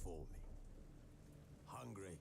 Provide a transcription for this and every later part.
for me. Hungry?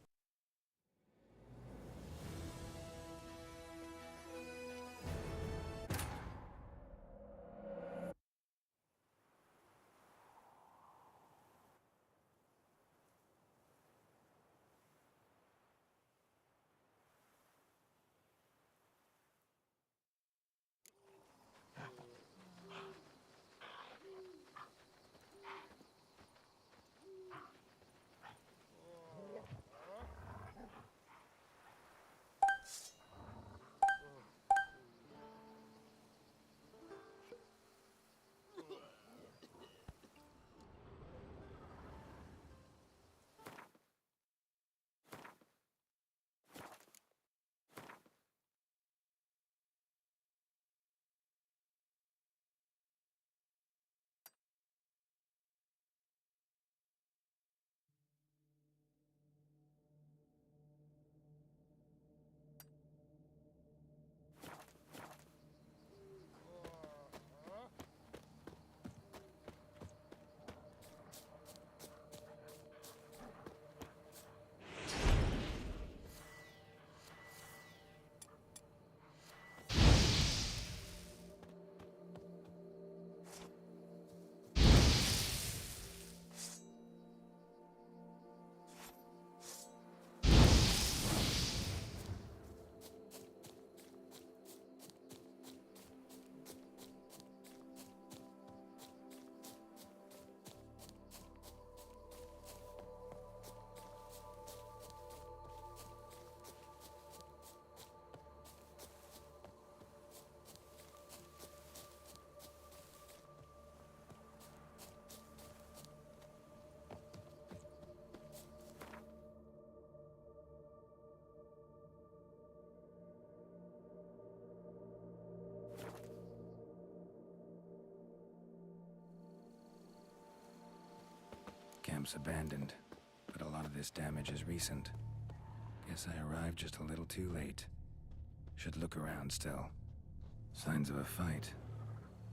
Camp's abandoned, but a lot of this damage is recent. Guess I arrived just a little too late. Should look around still. Signs of a fight.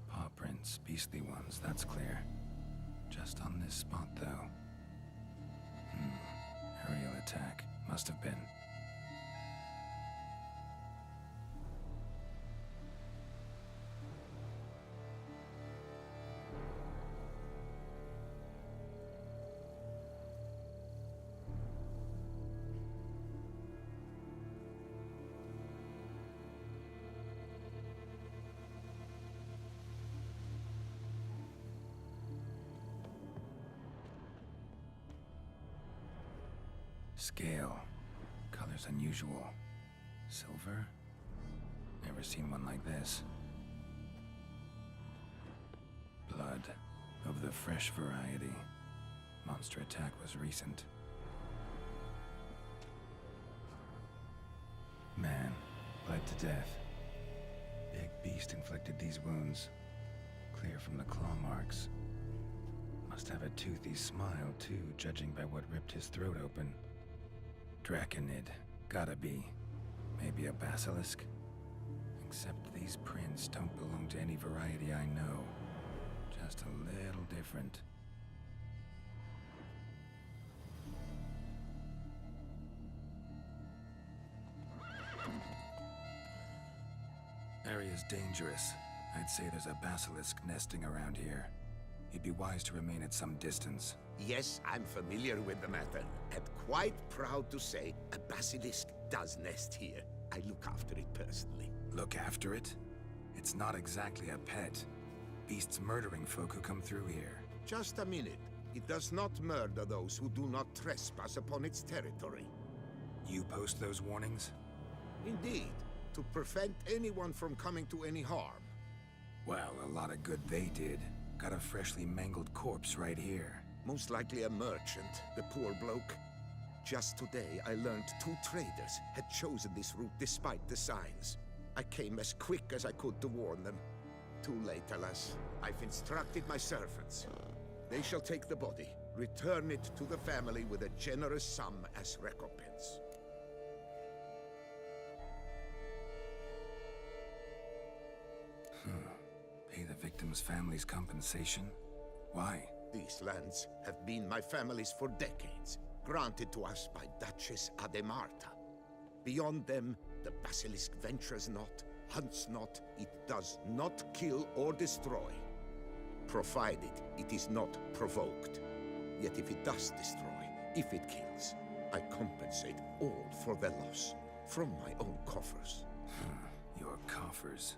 Paw prints, beastly ones, that's clear. Just on this spot, though. Aerial attack. Must have been. Scale. Color's unusual. Silver? Never seen one like this. Blood. Of the fresh variety. Monster attack was recent. Man. Bled to death. Big beast inflicted these wounds. Clear from the claw marks. Must have a toothy smile, too, judging by what ripped his throat open. Draconid. Gotta be. Maybe a basilisk? Except these prints don't belong to any variety I know. Just a little different. Area's dangerous. I'd say there's a basilisk nesting around here. It'd be wise to remain at some distance. Yes, I'm familiar with the matter, and quite proud to say a basilisk does nest here. I look after it personally. Look after it? It's not exactly a pet. Beasts murdering folk who come through here. Just a minute. It does not murder those who do not trespass upon its territory. You post those warnings? Indeed, to prevent anyone from coming to any harm. Well, a lot of good they did. Got a freshly mangled corpse right here. Most likely a merchant, the poor bloke. Just today, I learned 2 traders had chosen this route despite the signs. I came as quick as I could to warn them. Too late, alas. I've instructed my servants. They shall take the body, return it to the family with a generous sum as recompense. Pay the victim's family's compensation? Why? These lands have been my family's for decades, granted to us by Duchess Ademarta. Beyond them, the Basilisk ventures not, hunts not, it does not kill or destroy, provided it is not provoked. Yet if it does destroy, if it kills, I compensate all for the loss, from my own coffers. Your coffers.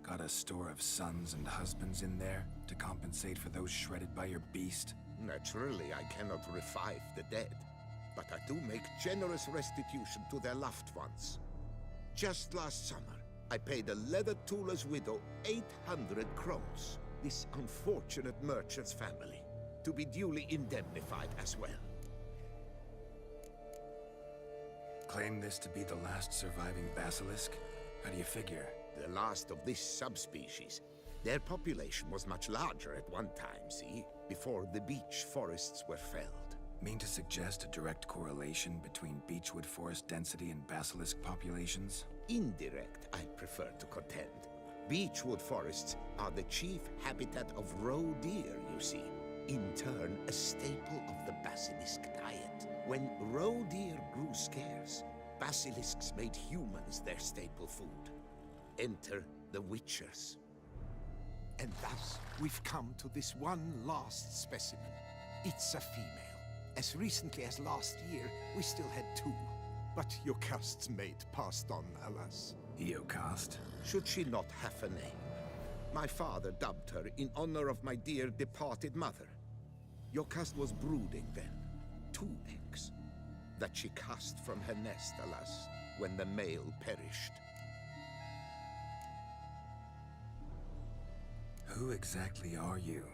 Got a store of sons and husbands in there to compensate for those shredded by your beast? Naturally, I cannot revive the dead, but I do make generous restitution to their loved ones. Just last summer, I paid a leather tooler's widow 800 crowns, this unfortunate merchant's family, to be duly indemnified as well. Claim this to be the last surviving basilisk? How do you figure? The last of this subspecies. Their population was much larger at one time, see? Before the beech forests were felled. Mean to suggest a direct correlation between beechwood forest density and basilisk populations? Indirect, I prefer to contend. Beechwood forests are the chief habitat of roe deer, you see. In turn, a staple of the basilisk diet. When roe deer grew scarce, basilisks made humans their staple food. Enter the Witchers. And thus, we've come to this one last specimen. It's a female. As recently as last year, we still had 2. But Jocast's mate passed on, alas. Jocast? Should she not have a name? My father dubbed her in honor of my dear departed mother. Jocast was brooding then. 2 eggs. That she cast from her nest, alas, when the male perished. Who exactly are you?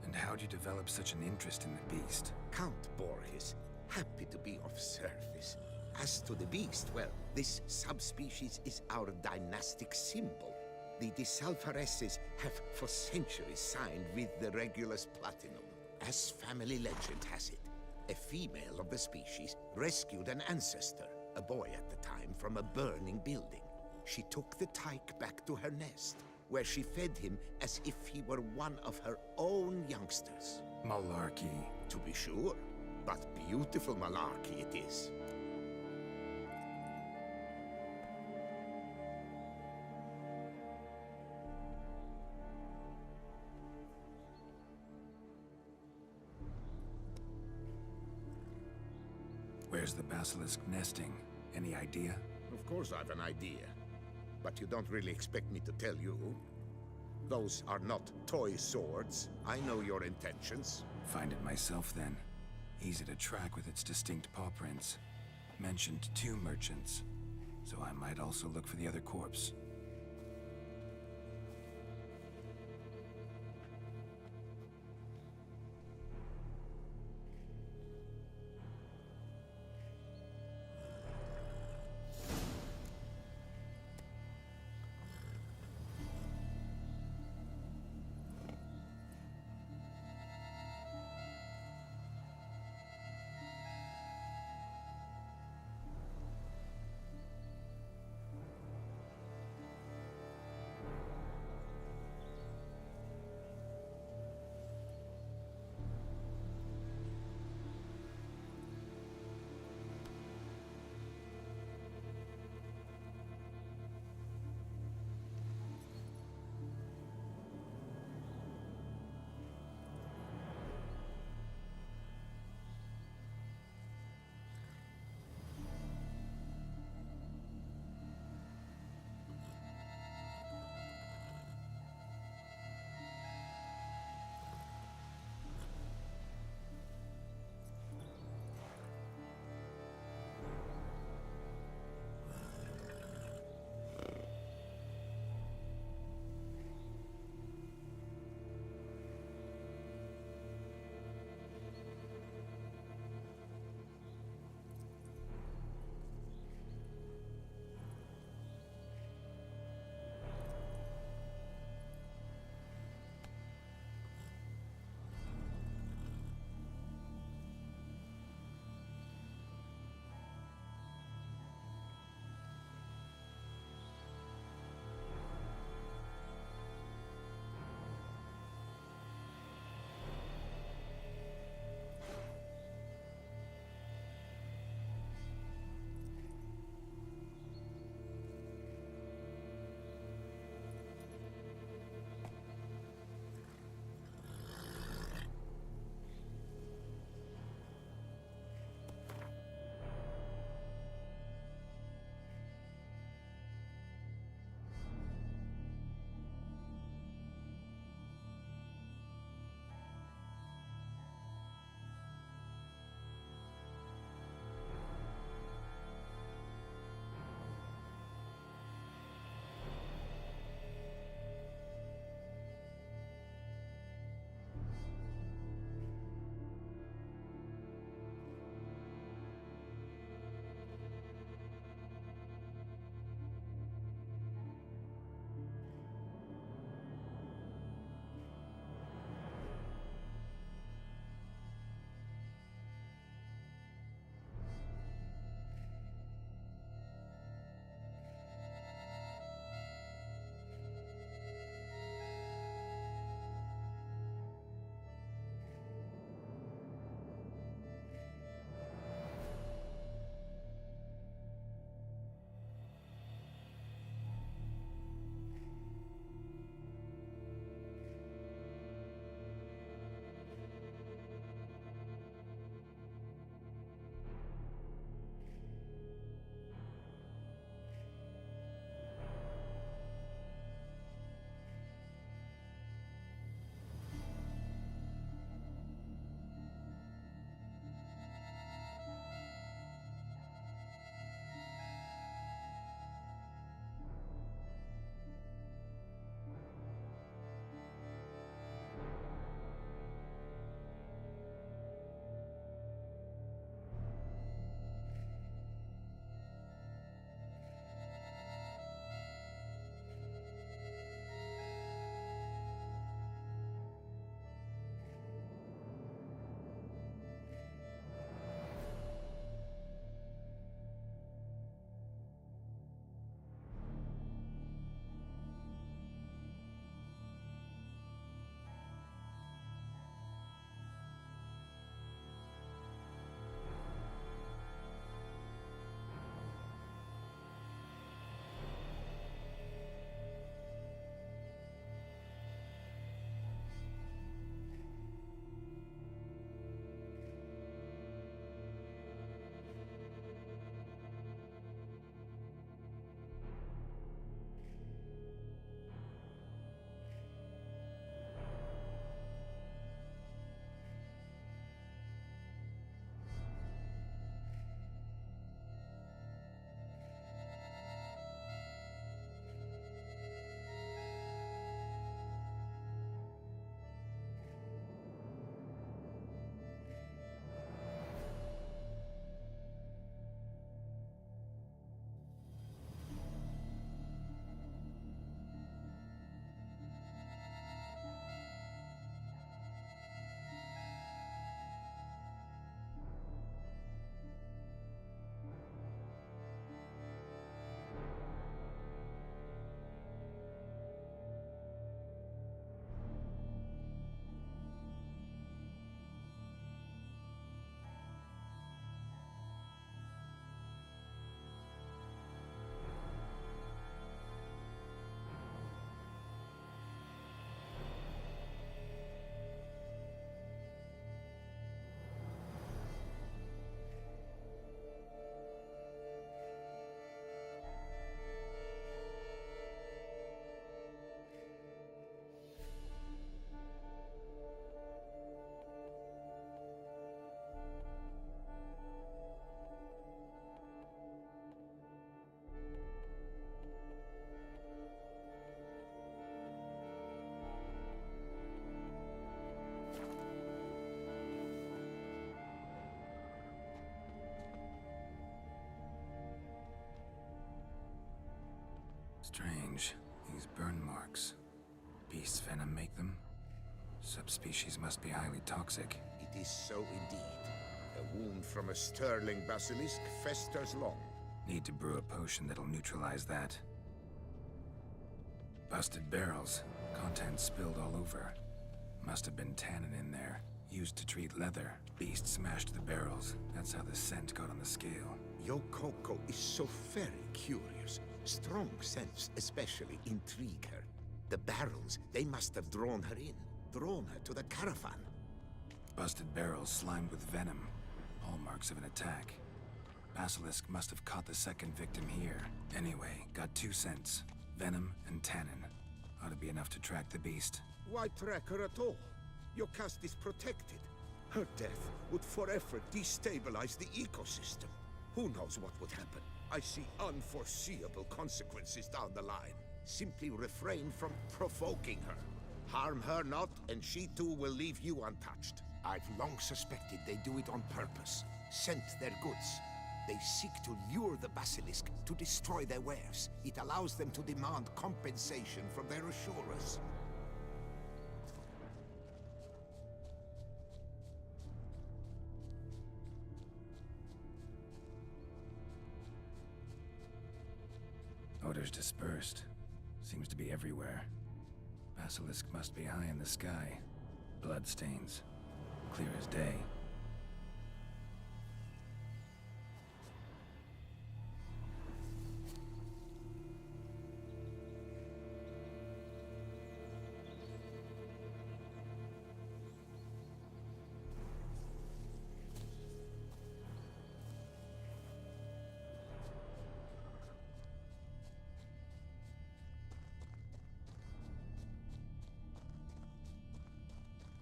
And how'd you develop such an interest in the beast? Count Borges, happy to be of service. As to the beast, well, this subspecies is our dynastic symbol. The Disalfareses have for centuries signed with the Regulus Platinum. As family legend has it, a female of the species rescued an ancestor, a boy at the time, from a burning building. She took the tyke back to her nest, where she fed him as if he were one of her own youngsters. Malarkey. To be sure, but beautiful malarkey it is. Where's the basilisk nesting? Any idea? Of course I've an idea. But you don't really expect me to tell you. Those are not toy swords. I know your intentions. Find it myself then. Easy to track with its distinct paw prints. Mentioned 2 merchants, so I might also look for the other corpse. Strange. These burn marks. Beast's venom make them? Subspecies must be highly toxic. It is so indeed. A wound from a sterling basilisk festers long. Need to brew a potion that'll neutralize that. Busted barrels. Contents spilled all over. Must have been tannin in there. Used to treat leather. Beast smashed the barrels. That's how the scent got on the scale. Yokoko is so very curious. Strong scents especially intrigue her. The barrels, they must have drawn her in. Drawn her to the caravan. Busted barrels slimed with venom. Hallmarks of an attack. Basilisk must have caught the second victim here. Anyway, got 2 scents. Venom and tannin. Ought to be enough to track the beast. Why track her at all? Your caste is protected. Her death would forever destabilize the ecosystem. Who knows what would happen? I see unforeseeable consequences down the line. Simply refrain from provoking her. Harm her not, and she too will leave you untouched. I've long suspected they do it on purpose. Scent their goods. They seek to lure the basilisk to destroy their wares. It allows them to demand compensation from their assurers. Odors dispersed. Seems to be everywhere. Basilisk must be high in the sky. Bloodstains. Clear as day.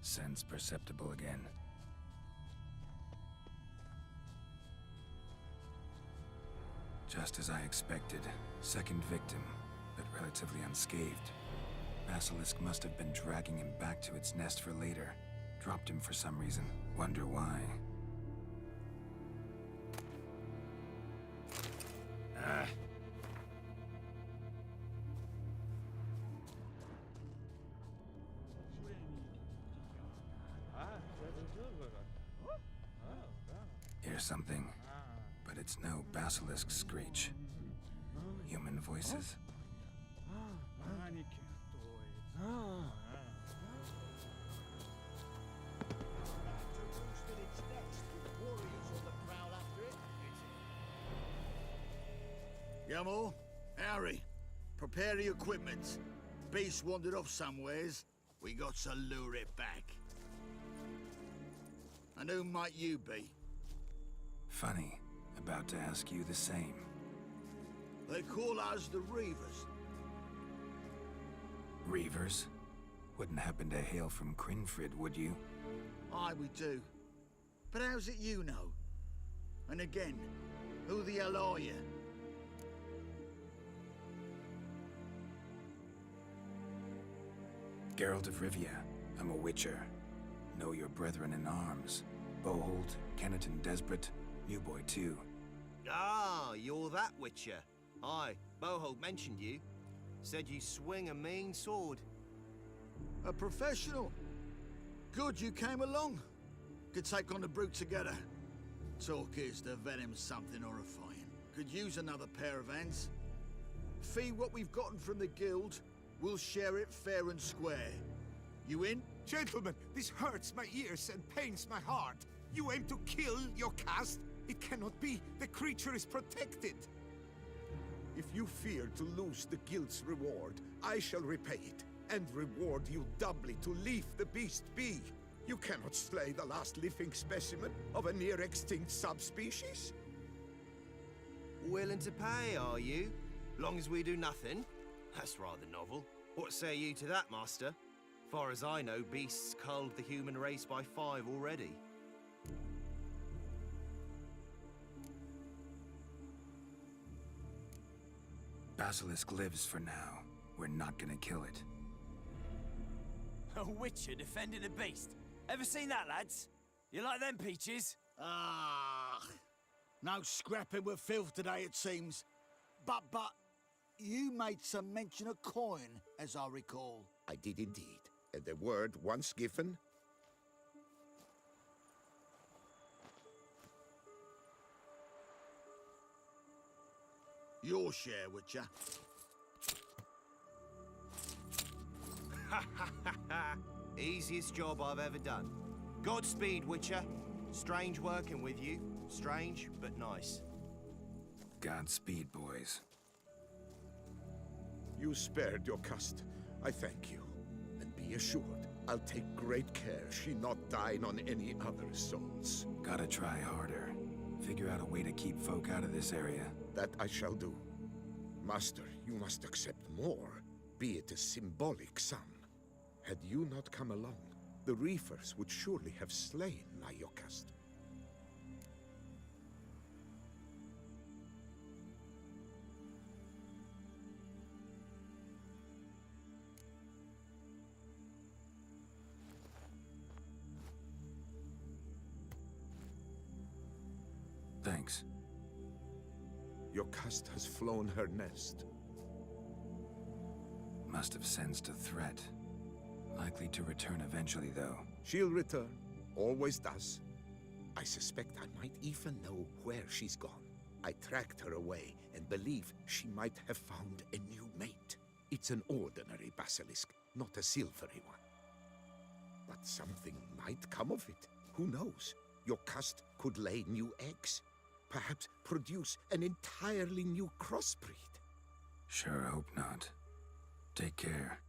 Sense perceptible again. Just as I expected. Second victim, but relatively unscathed. Basilisk must have been dragging him back to its nest for later. Dropped him for some reason. Wonder why. Hear something, but it's no basilisk screech. Human voices. Guillermo, Harry, prepare the equipment. Beast wandered off somewheres. We got to lure it back. And who might you be? Funny. About to ask you the same. They call us the Reavers. Reavers? Wouldn't happen to hail from Crinfrid, would you? Aye, we do. But how's it you know? And again, who the hell are you? Geralt of Rivia. I'm a witcher. Know your brethren in arms. Bohold, Kennet and Desperate, New Boy too. Ah, you're that witcher. Aye, Bohold mentioned you. Said you swing a mean sword. A professional. Good you came along. Could take on the brute together. Talk is the venom's something horrifying. Could use another pair of hands. Fee what we've gotten from the guild. We'll share it fair and square. You in? Gentlemen, this hurts my ears and pains my heart. You aim to kill your caste? It cannot be. The creature is protected. If you fear to lose the guild's reward, I shall repay it, and reward you doubly to leave the beast be. You cannot slay the last living specimen of a near-extinct subspecies. Willing to pay, are you? Long as we do nothing? That's rather novel. What say you to that, master? Far as I know, beasts culled the human race by 5 already. Basilisk lives for now. We're not gonna kill it. A witcher defending a beast. Ever seen that, lads? You like them peaches? Ah, no scrapping with filth today, it seems. But, You made some mention of coin, as I recall. I did indeed. And the word once given, Your share, Witcher. Easiest job I've ever done. Godspeed, Witcher. Strange working with you. Strange, but nice. Godspeed, boys. you spared your cust. I thank you. And be assured, I'll take great care she not dine on any other souls. Gotta try harder. Figure out a way to keep folk out of this area. That I shall do. Master, you must accept more, be it a symbolic sum. Had you not come along, the Reefers would surely have slain Lyocast. Thanks. Yocast has flown her nest. Must have sensed a threat. Likely to return eventually, though. She'll return. Always does. I suspect I might even know where she's gone. I tracked her away and believe she might have found a new mate. It's an ordinary basilisk, not a silvery one. But something might come of it. Who knows? Yocast could lay new eggs. Perhaps produce an entirely new crossbreed. Sure hope not. Take care.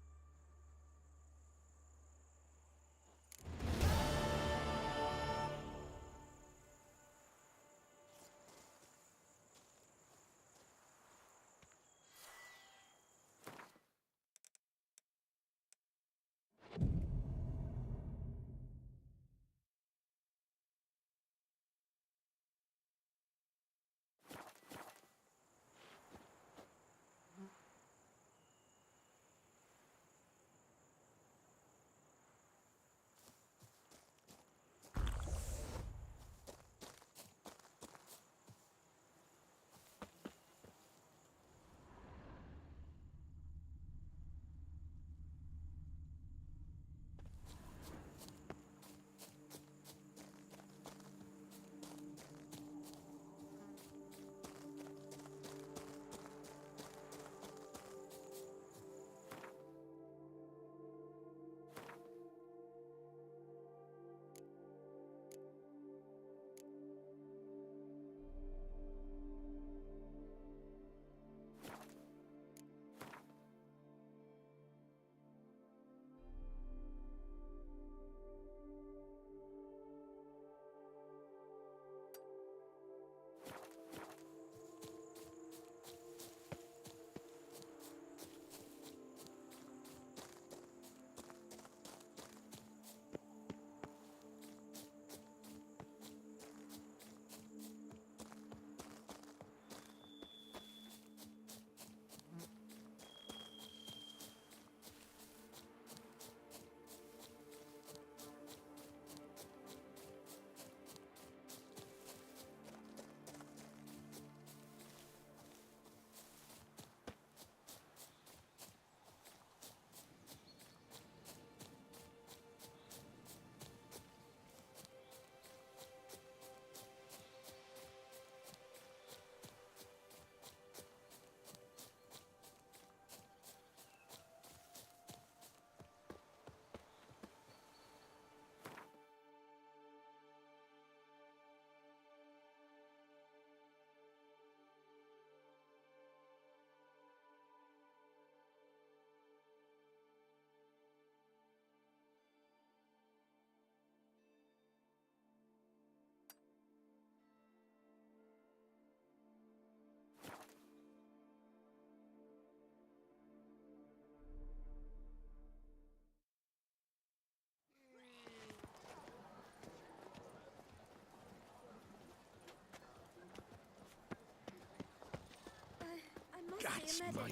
That's My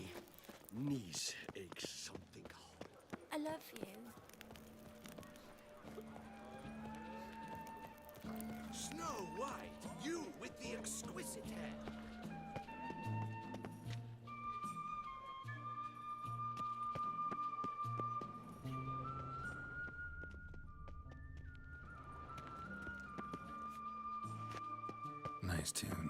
knees ache something. I love you. Snow White, you with the exquisite hair. Nice tune.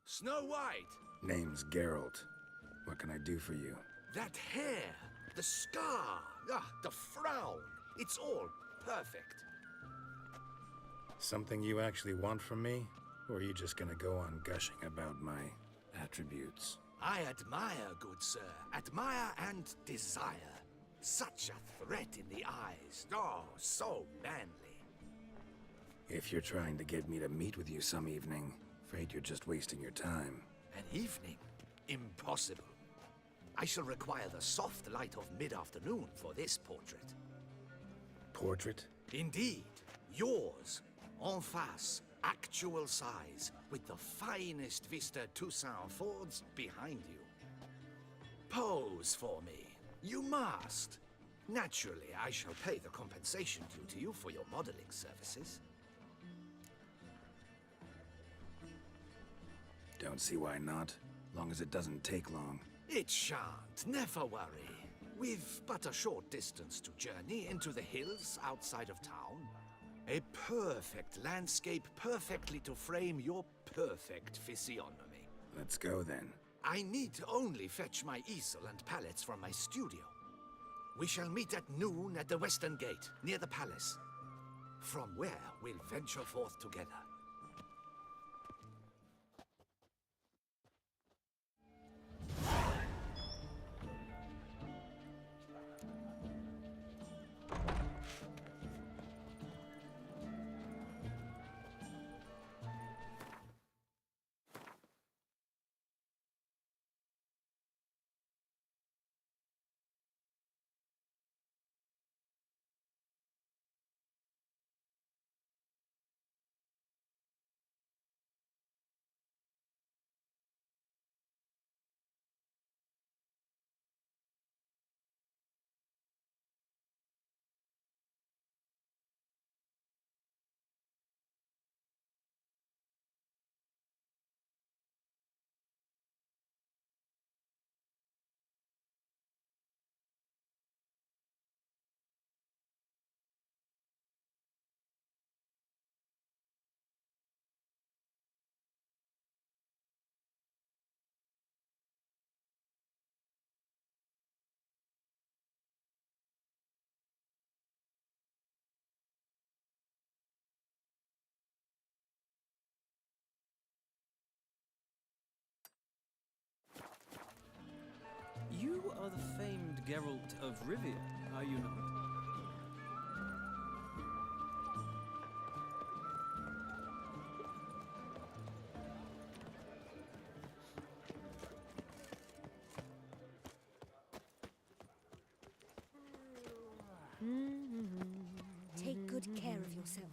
Snow White! Name's Geralt. What can I do for you? That hair, the scar, the frown. It's all perfect. Something you actually want from me? Or are you just gonna go on gushing about my attributes? I admire, good sir. Admire and desire. Such a threat in the eyes. Oh, so manly. If you're trying to get me to meet with you some evening, afraid you're just wasting your time. An evening? Impossible. I shall require the soft light of mid-afternoon for this portrait. Portrait? Indeed. Yours. En face. Actual size. With the finest Vista Toussaint Fords behind you. Pose for me. You must. Naturally, I shall pay the compensation due to you for your modeling services. Don't see why not. Long as it doesn't take long. It shan't, never worry. We've but a short distance to journey into the hills outside of town. A perfect landscape perfectly to frame your perfect physiognomy. Let's go then. I need only fetch my easel and palettes from my studio. We shall meet at noon at the western gate, near the palace. From where we'll venture forth together. You are the famed Geralt of Rivia, are you not? Take good care of yourself.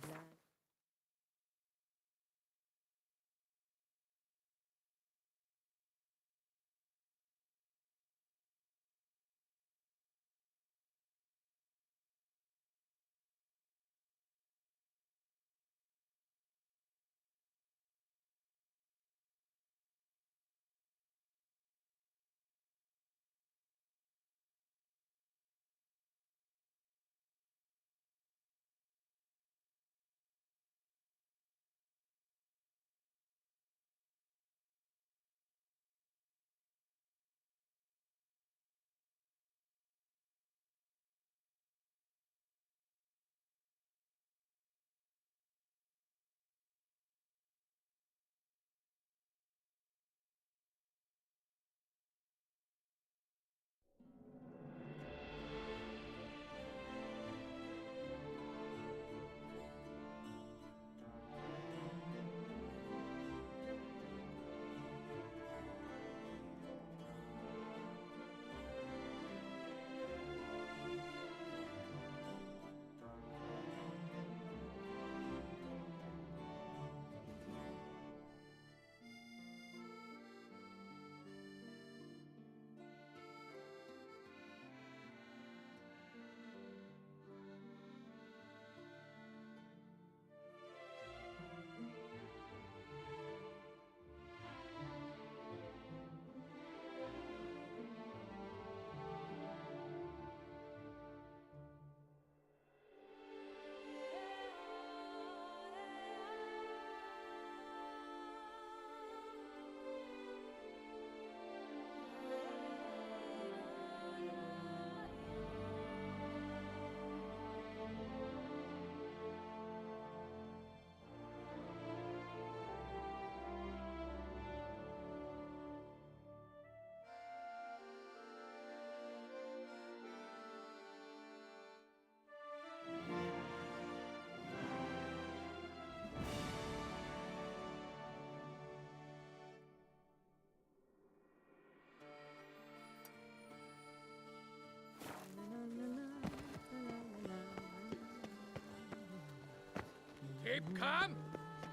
Keep calm.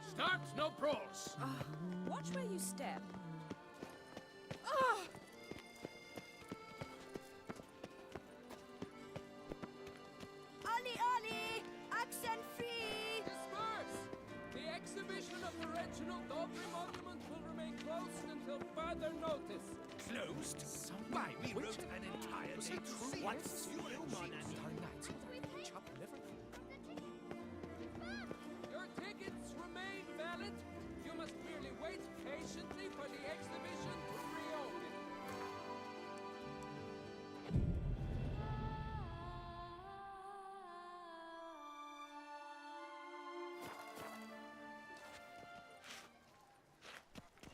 Start no brawls. Watch where you step. Ah! Ollie, Ollie! Accent free! Disperse! The exhibition of the Reginald Dobry Monument will remain closed until further notice. Closed? Why, we wrote an entire day to see it. Your tickets remain valid. You must merely wait patiently for the exhibition to reopen.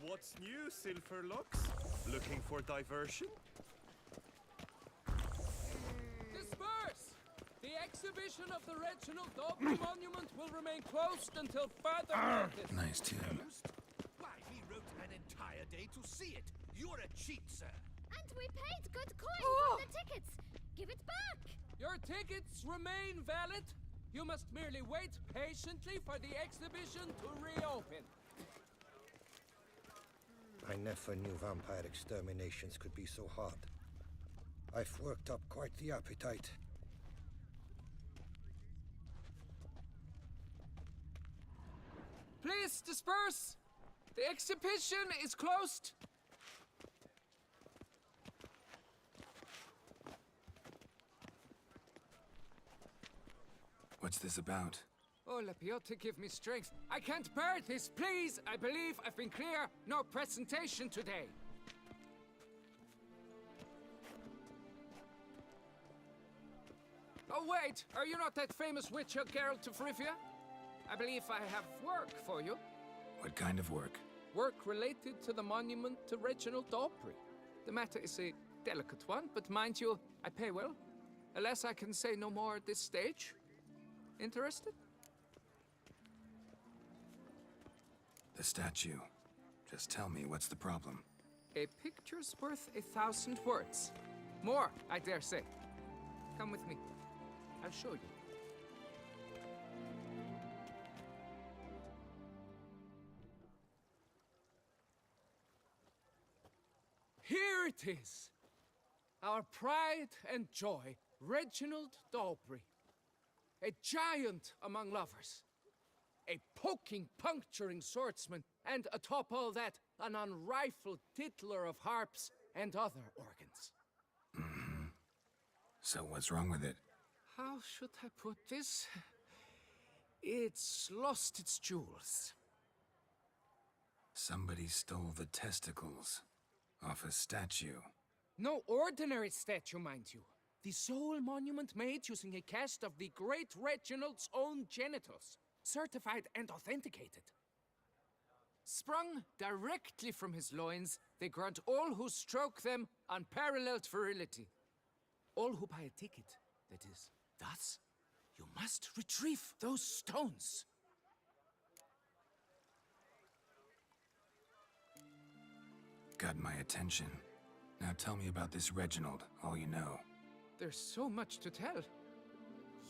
What's new, Silverlocks? Looking for diversion? Disperse! The exhibition of the Reginald Dobry Monument will remain closed until further notice. Nice tune. Why, we wrote an entire day to see it. You're a cheat, sir. And we paid good coin Oh! for the tickets. Give it back. Your tickets remain valid. You must merely wait patiently for the exhibition to reopen. I never knew vampire exterminations could be so hard. I've worked up quite the appetite. Please disperse! The exhibition is closed! What's this about? Oh, Lapiote, give me strength. I can't bear this, please! I believe I've been clear. No presentation today. Oh, wait! Are you not that famous witcher, Geralt of Rivia? I believe I have work for you. What kind of work? Work related to the monument to Reginald Dobry. The matter is a delicate one, but mind you, I pay well. Alas, I can say no more at this stage. Interested? The statue. Just tell me, what's the problem? A picture's worth 1,000 words. More, I dare say. Come with me. I'll show you. Here it is. Our pride and joy, Reginald Dobry. A giant among lovers. A poking, puncturing swordsman, and atop all that, an unrifled tittler of harps and other organs. Mm-hmm. So what's wrong with it? How should I put this? It's lost its jewels. Somebody stole the testicles off a statue. No ordinary statue, mind you. The sole monument made using a cast of the great Reginald's own genitals, certified and authenticated. Sprung directly from his loins, they grant all who stroke them unparalleled virility. All who buy a ticket, that is. Thus, you must retrieve those stones. Got my attention. Now tell me about this Reginald, all you know. There's so much to tell.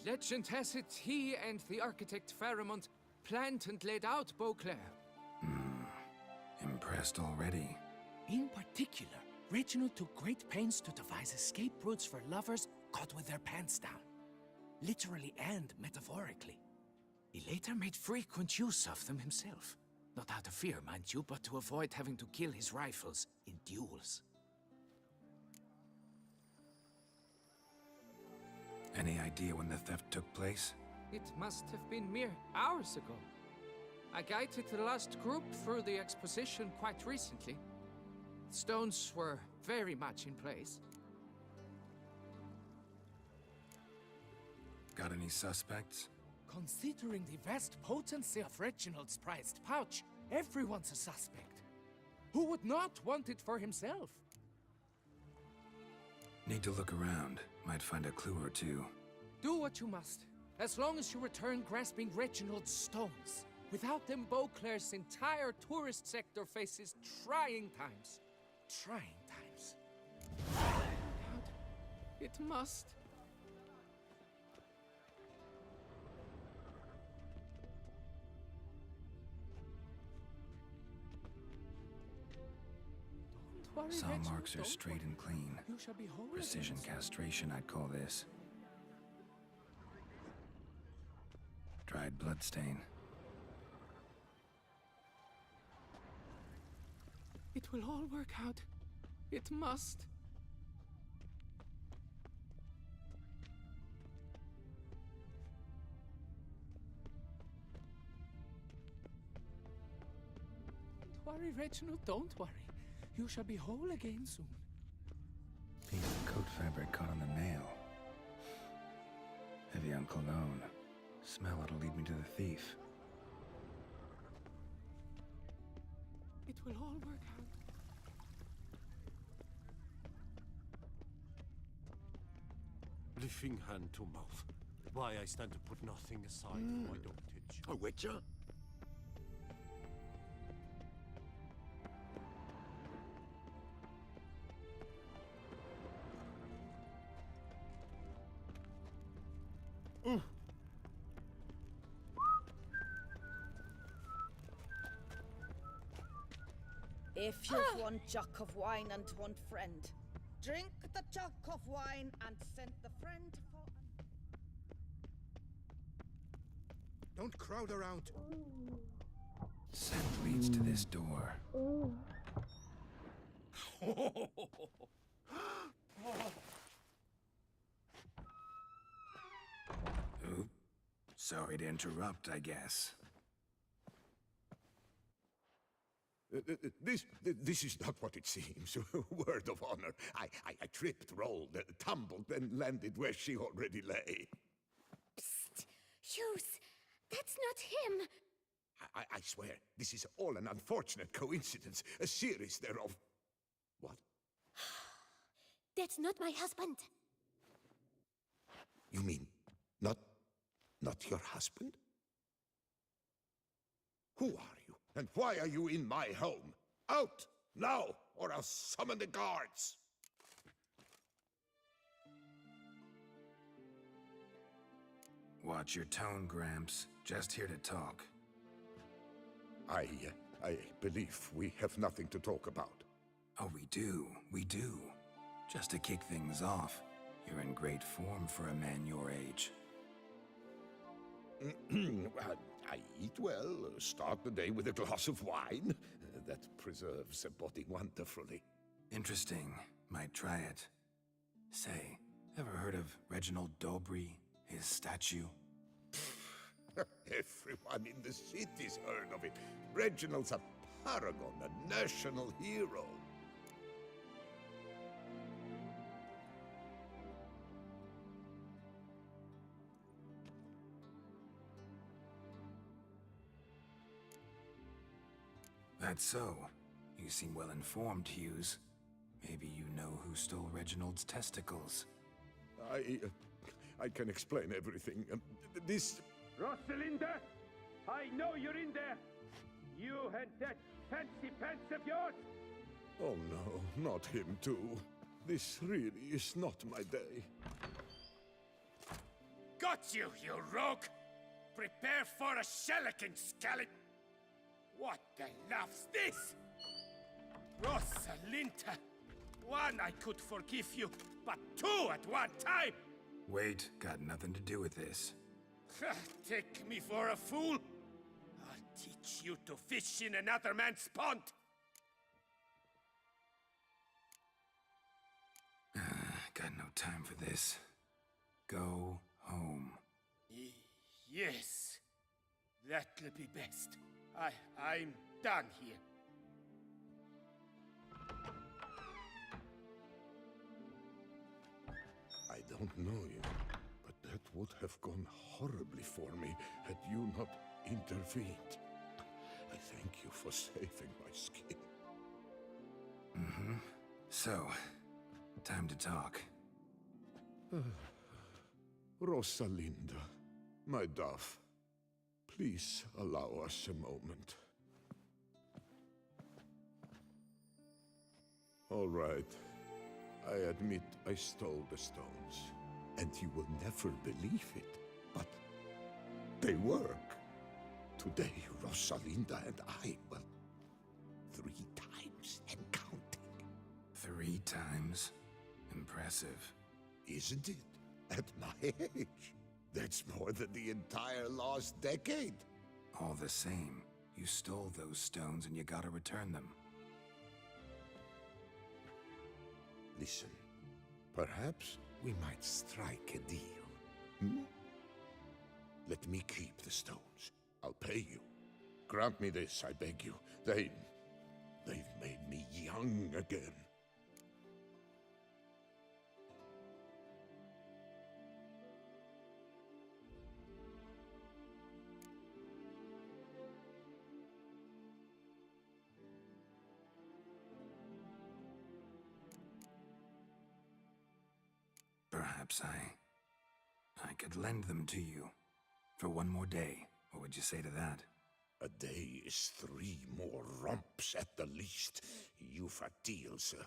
Legend has it he and the architect Faramond planned and laid out Beauclair. Impressed already. In particular, Reginald took great pains to devise escape routes for lovers caught with their pants down. Literally and metaphorically. He later made frequent use of them himself. Not out of fear, mind you, but to avoid having to kill his rivals in duels. Any idea when the theft took place? It must have been mere hours ago. I guided the last group through the exposition quite recently. Stones were very much in place. Got any suspects? Considering the vast potency of Reginald's prized pouch, everyone's a suspect. Who would not want it for himself? Need to look around. Might find a clue or two. Do what you must, as long as you return grasping Reginald's stones. Without them, Beauclair's entire tourist sector faces trying times. Trying times. God, it must. worry, Saw Reginald, marks are don't straight worry. and clean. You shall be whole Precision again soon. castration, I'd call this. Dried bloodstain. It will all work out. It must. Don't worry, Reginald, don't worry. You shall be whole again soon. Piece of coat fabric caught on the nail. Heavy on cologne. Smell it'll lead me to the thief. It will all work out. Lifting hand to mouth. Why I stand to put nothing aside for my dotage. A witcher? If you've one jug of wine and one friend, drink the jug of wine and send the friend for Don't crowd around. Scent leads to this door. Oop. Sorry to interrupt, I guess. This is not what it seems. Word of honor. I tripped, rolled, tumbled, then landed where she already lay. Psst! Hughes! That's not him! I swear, this is all an unfortunate coincidence. A series thereof. What? That's not my husband. You mean, not your husband? Who are you? And why are you in my home? Out! Now! Or I'll summon the guards! Watch your tone, Gramps. Just here to talk. I believe we have nothing to talk about. Oh, we do. We do. Just to kick things off, you're in great form for a man your age. I eat well, start the day with a glass of wine. That preserves a body wonderfully. Interesting. Might try it. Say, ever heard of Reginald Dobry, his statue? Everyone in the city's heard of it. Reginald's a paragon, a national hero. That's so. You seem well informed, Hughes. Maybe you know who stole Reginald's testicles. I can explain everything. This... Rosalinda! I know you're in there! You and that fancy pants of yours! Oh no, not him too. This really is not my day. Got you, you rogue! Prepare for a shellacking, scallop! What the laugh's this? Rosalinda! One, I could forgive you, but two at one time! Wait, got nothing to do with this. Take me for a fool? I'll teach you to fish in another man's pond! Got no time for this. Go home. Yes. That'll be best. I'm done here. I don't know you, but that would have gone horribly for me had you not intervened. I thank you for saving my skin. Mm-hmm. So, time to talk. Rosalinda, my dove, please allow us a moment. All right. I admit I stole the stones, and you will never believe it, but they work. Today, Rosalinda and I, well, 3 times and counting. 3 times? Impressive. Isn't it? At my age. That's more than the entire last decade. All the same, you stole those stones and you gotta return them. Listen, perhaps we might strike a deal. Hmm? Let me keep the stones. I'll pay you. Grant me this, I beg you. They've made me young again. Perhaps I could lend them to you. For 1 more day. What would you say to that? A day is 3 more romps at the least. You've a deal, sir.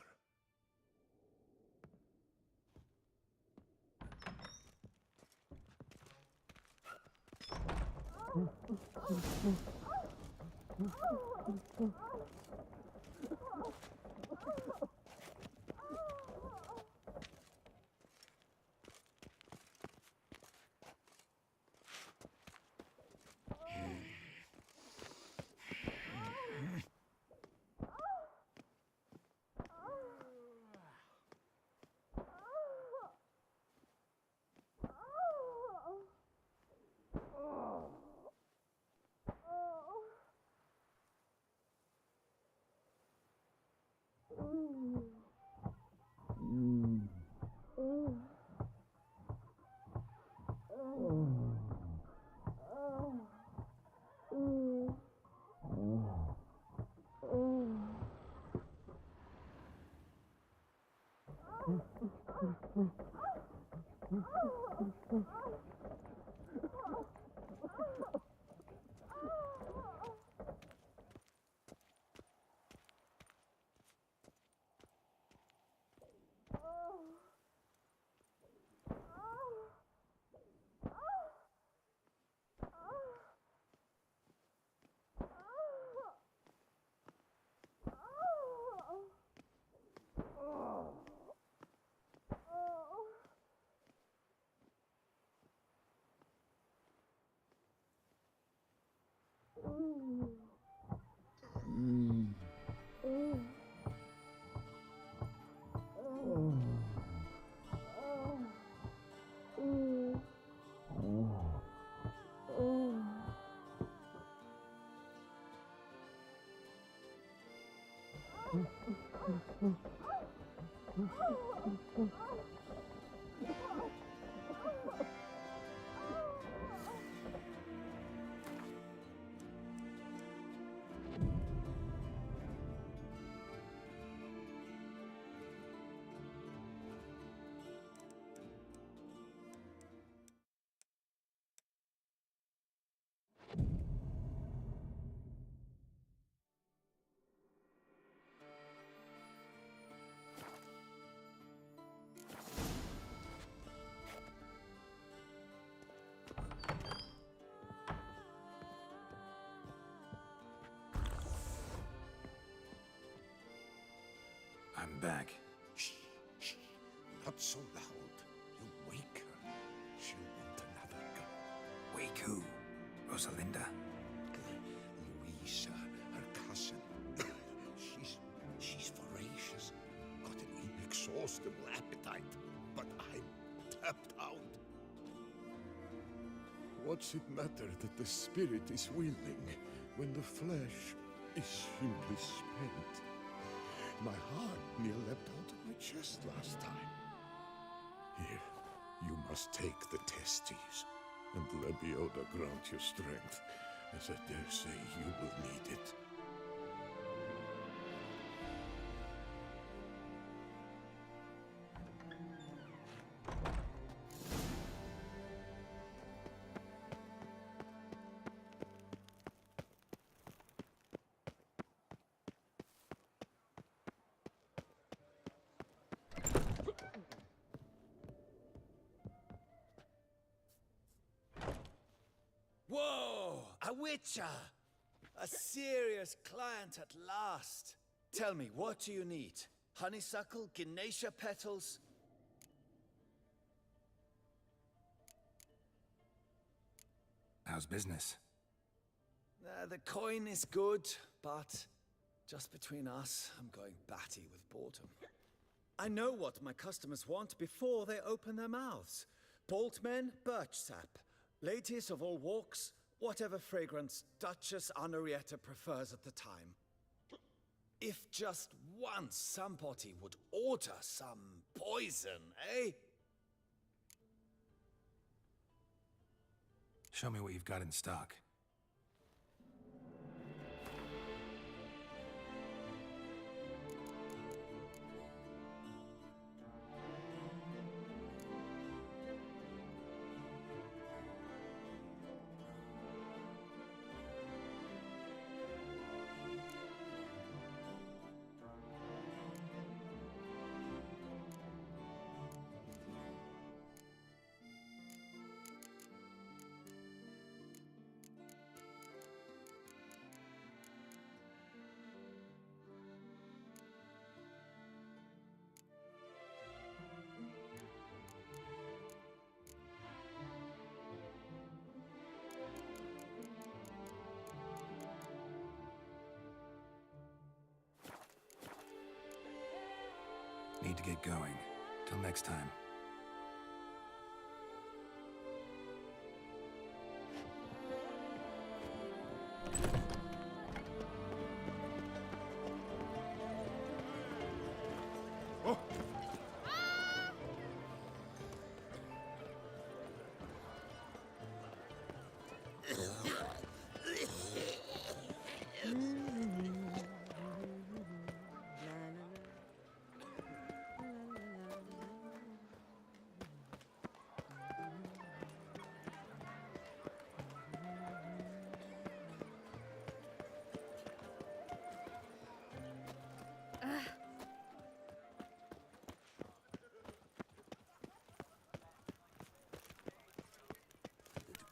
I'm back. Shh, shh. Not so loud. You wake her. She'll want another gun. Wake who? Rosalinda? Louisa, her cousin. She's voracious. Got an inexhaustible appetite. But I'm tapped out. What's it matter that the spirit is willing when the flesh is simply spent? My heart near leapt out of my chest last time. Here, you must take the testes, and Lebioda grant you strength, as I dare say you will need it. Whoa! A witcher! A serious client at last. Tell me, what do you need? honeysuckle, gymnasia petals. How's business? The coin is good, but just between us, I'm going batty with boredom. I know what my customers want before they open their mouths. Boltmen, birch sap. Ladies of all walks, whatever fragrance Duchess Anarietta prefers at the time. If just once somebody would order some poison, eh? Show me what you've got in stock. Need to get going. Till next time.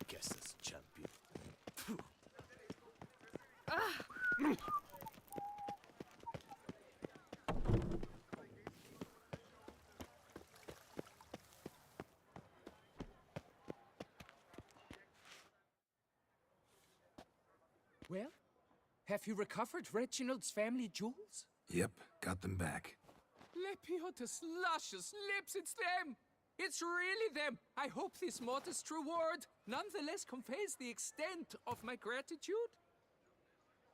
Guess that's champion. Well, have you recovered Reginald's family jewels? Yep, got them back. Lepiota's luscious lips, it's them! It's really them! I hope this modest reward nonetheless conveys the extent of my gratitude.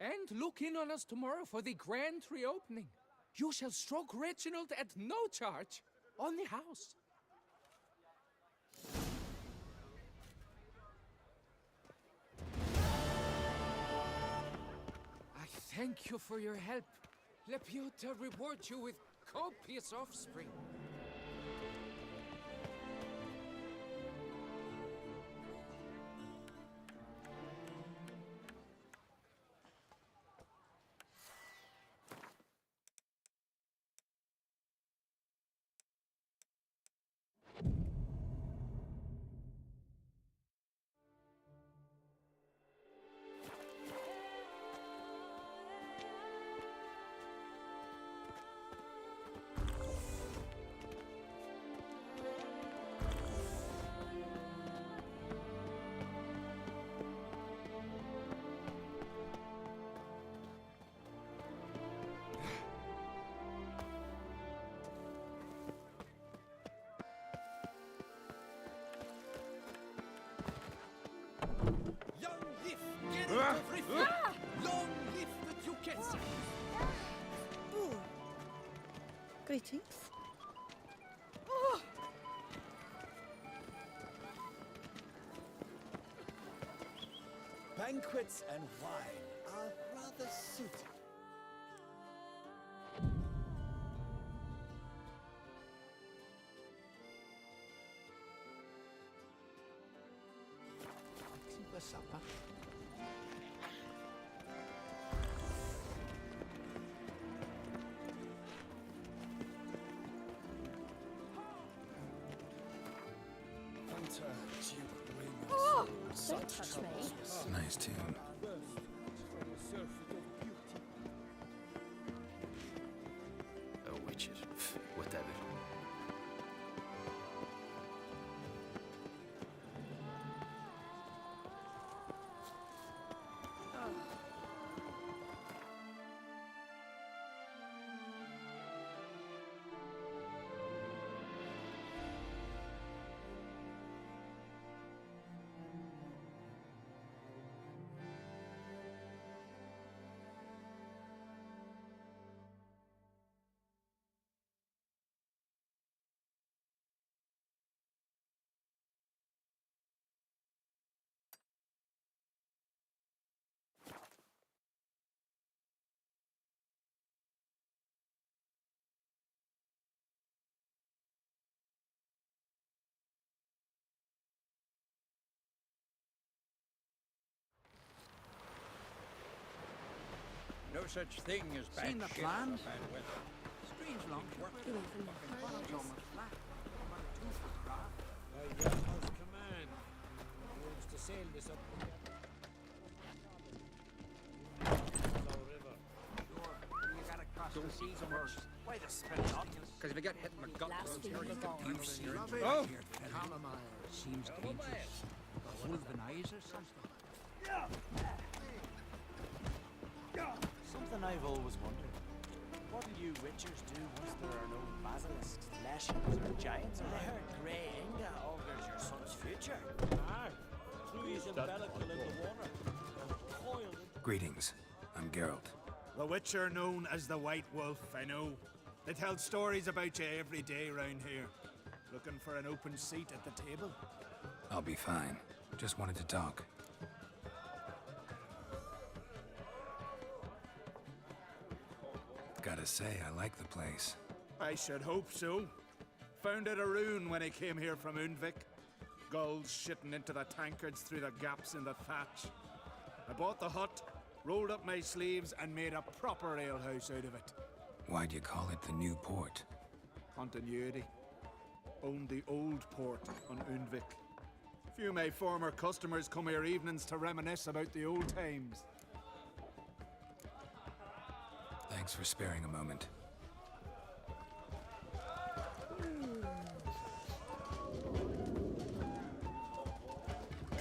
And look in on us tomorrow for the grand reopening. You shall stroke Reginald at no charge on the house. I thank you for your help. Lepiota reward you with copious offspring. Long live the Duchess! Greetings. Banquets and wine are rather suited. The supper. Oh, don't touch me. Nice tune. A witch such thing as bad Seen the ships plans? or bad weather. Strange long work. Get away from me. Bottom's almost flat. About a 2-foot craft. Yama's command. He wants to sail this up the river. Sure. You gotta cross the seas first. Why the spell not? Because if you get hit in the gut, Last week you we got can on. your Oh! Chamomile. Seems dangerous. Wolven eyes or something? Something I've always wondered. What'll you Witchers do once there are no basilisks, lashings, or giants? I heard Grey Inga augurs your son's future. Ah, threw his umbilical in the water. Coiled into Greetings. I'm Geralt. The Witcher known as the White Wolf, I know. They tell stories about you every day round here. Looking for an open seat at the table? I'll be fine. Just wanted to talk. Gotta say, I like the place. I should hope so. Found it a rune when I came here from Undvik. Gulls shitting into the tankards through the gaps in the thatch. I bought the hut, rolled up my sleeves, and made a proper alehouse out of it. Why'd you call it the New Port? Continuity. Owned the old port on Undvik. Few of my former customers come here evenings to reminisce about the old times. Thanks for sparing a moment.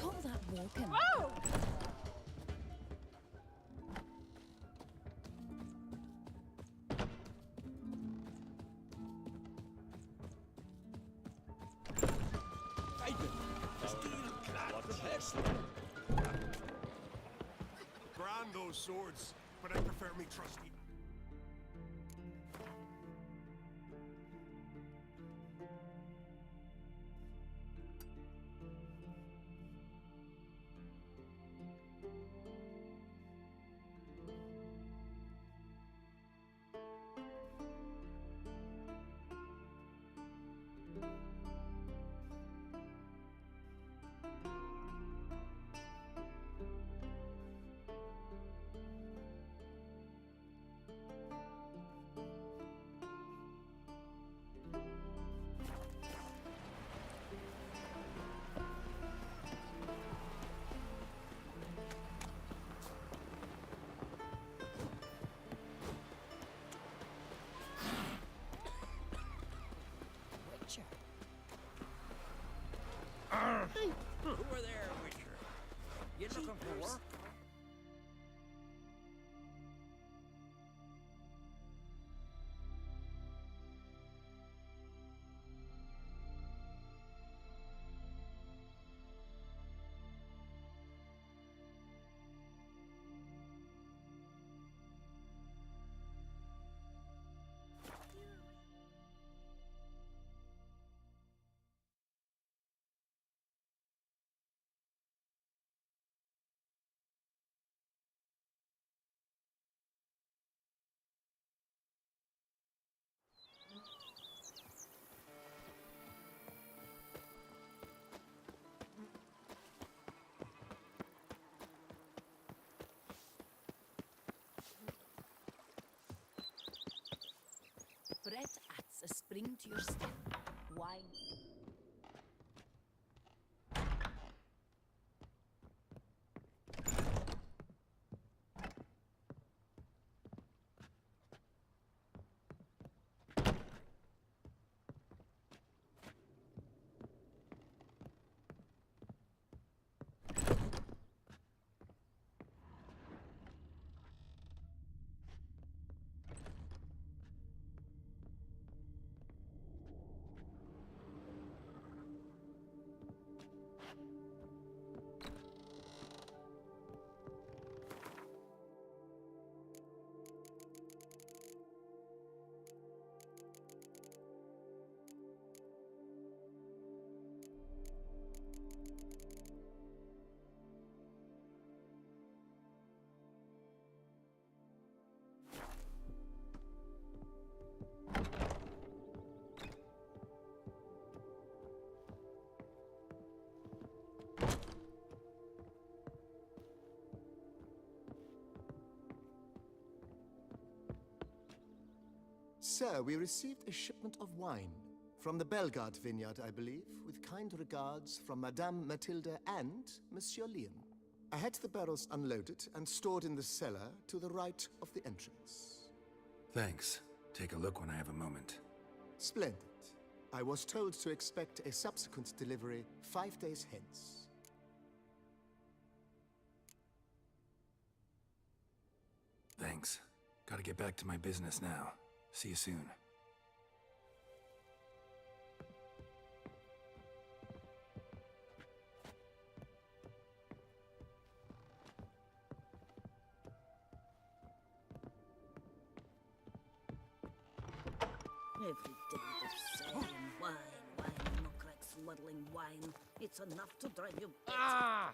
Call that walking. Oh! Grand those swords, but I prefer me trusty. Witcher. Who are there, Witcher? You looking for work? Bread adds a spring to your step. Wine. Sir, we received a shipment of wine. From the Belgard vineyard, I believe, with kind regards from Madame Matilda and Monsieur Leon. I had the barrels unloaded and stored in the cellar to the right of the entrance. Thanks. Take a look when I have a moment. Splendid. I was told to expect a subsequent delivery 5 days hence. Thanks. Gotta get back to my business now. See you soon. Every day the same. Wine, muckrack smuddling wine. It's enough to drive you. Ah!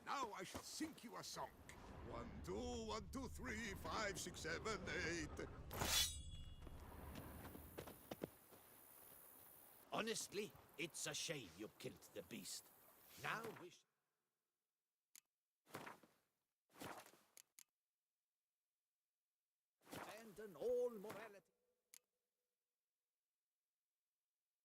Now I shall sing you a song. 1, 2, 1, 2, 3, 5, 6, 7, 8. Honestly, it's a shame you killed the beast. Now wish...